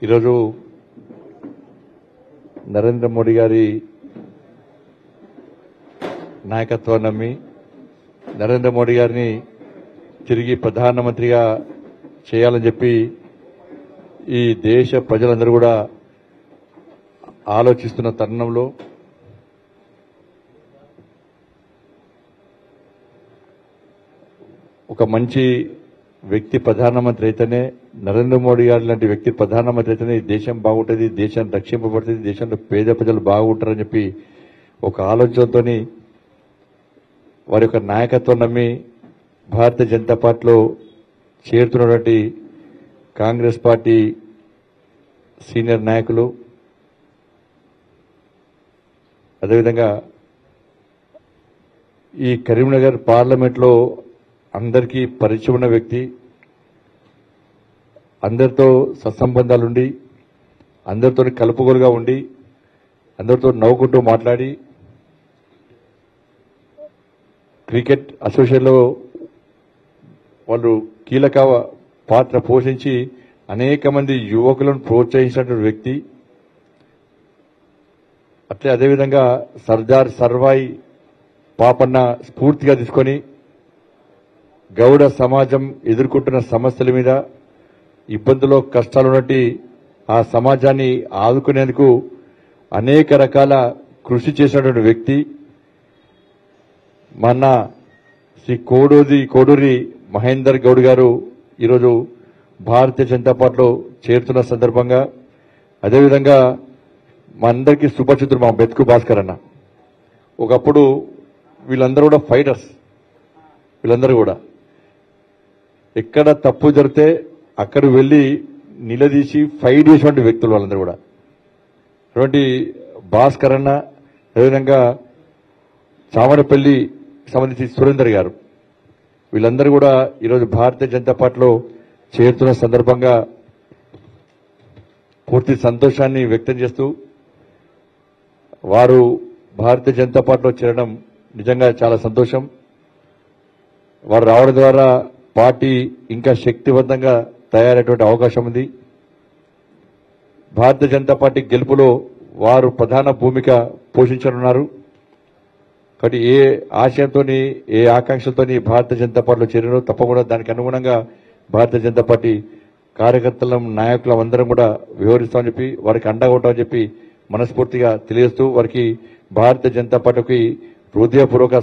ఈరోజు నరేంద్ర మోడీ గారి నాయకత్వాన్ని నమ్మి నరేంద్ర మోడీ గారిని తిరిగి ప్రధానమంత్రిగా చేయాలని చెప్పి ఈ దేశ ప్రజలందరూ కూడా ఆలోచిస్తున్న తరుణంలో ఒక మంచి వ్యక్తి ప్రధానమంత్రి అయితేనే నరేంద్ర మోడీ గారి లాంటి వ్యక్తి ప్రధానమంత్రి అయితేనే ఈ దేశం బాగుంటుంది, దేశాన్ని రక్షింపబడుతుంది, దేశంలో పేద ప్రజలు బాగుంటారని చెప్పి ఒక ఆలోచనతో వారి యొక్క నాయకత్వం నమ్మి భారతీయ జనతా పార్టీలో చేరుతున్నటువంటి కాంగ్రెస్ పార్టీ సీనియర్ నాయకులు, అదేవిధంగా ఈ కరీంనగర్ పార్లమెంట్లో అందరికీ పరిచయం ఉన్న వ్యక్తి, అందరితో సత్సంబంధాలుండి అందరితో కలుపుగోలుగా ఉండి అందరితో నవ్వుకుంటూ మాట్లాడి క్రికెట్ అసోసియేషన్లో వాళ్ళు కీలక పాత్ర పోషించి అనేక మంది యువకులను ప్రోత్సహించినటువంటి వ్యక్తి. అదేవిధంగా సర్దార్ సర్వాయి పాపన్న స్ఫూర్తిగా తీసుకొని గౌడ సమాజం ఎదుర్కొంటున్న సమస్యల మీద ఇబ్బందుల్లో కష్టాలున్నట్టు ఆ సమాజాన్ని ఆదుకునేందుకు అనేక రకాల కృషి చేసినటువంటి వ్యక్తి. మొన్న శ్రీ కోడూరి మహేందర్ గౌడ్ గారు ఈరోజు భారతీయ జనతా పార్టీలో చేరుతున్న సందర్భంగా, అదేవిధంగా మా అందరికీ సుపరిచితుడు మా బెతుకు భాస్కర్ అన్న. ఒకప్పుడు వీళ్ళందరూ కూడా ఫైటర్స్, వీళ్ళందరూ కూడా ఎక్కడ తప్పు జరిగితే అక్కడ వెళ్లి నిలదీసి ఫైట్ చేసినటువంటి వ్యక్తులు వాళ్ళందరూ కూడా. అటువంటి భాస్కర్ అన్న, అదేవిధంగా చామరపల్లి సంబంధించి సురేందర్ గారు, వీళ్ళందరూ కూడా ఈరోజు భారతీయ జనతా పార్టీలో చేరుతున్న సందర్భంగా పూర్తి సంతోషాన్ని వ్యక్తం చేస్తూ వారు భారతీయ జనతా పార్టీలో చేరడం నిజంగా చాలా సంతోషం. వారు రావడం ద్వారా పార్టీ ఇంకా శక్తివంతంగా తయారయ్యేటువంటి అవకాశం ఉంది. భారతీయ జనతా పార్టీ గెలుపులో వారు ప్రధాన భూమిక పోషించనున్నారు. కాబట్టి ఏ ఆశయంతో ఏ ఆకాంక్షలతో భారతీయ జనతా పార్టీలో చేరినో తప్పకుండా దానికి అనుగుణంగా భారతీయ జనతా పార్టీ కార్యకర్తలం నాయకులం అందరం కూడా వ్యవహరిస్తామని చెప్పి వారికి అండగా ఉంటామని చెప్పి మనస్ఫూర్తిగా తెలియజేస్తూ వారికి భారతీయ జనతా పార్టీకి హృదయపూర్వక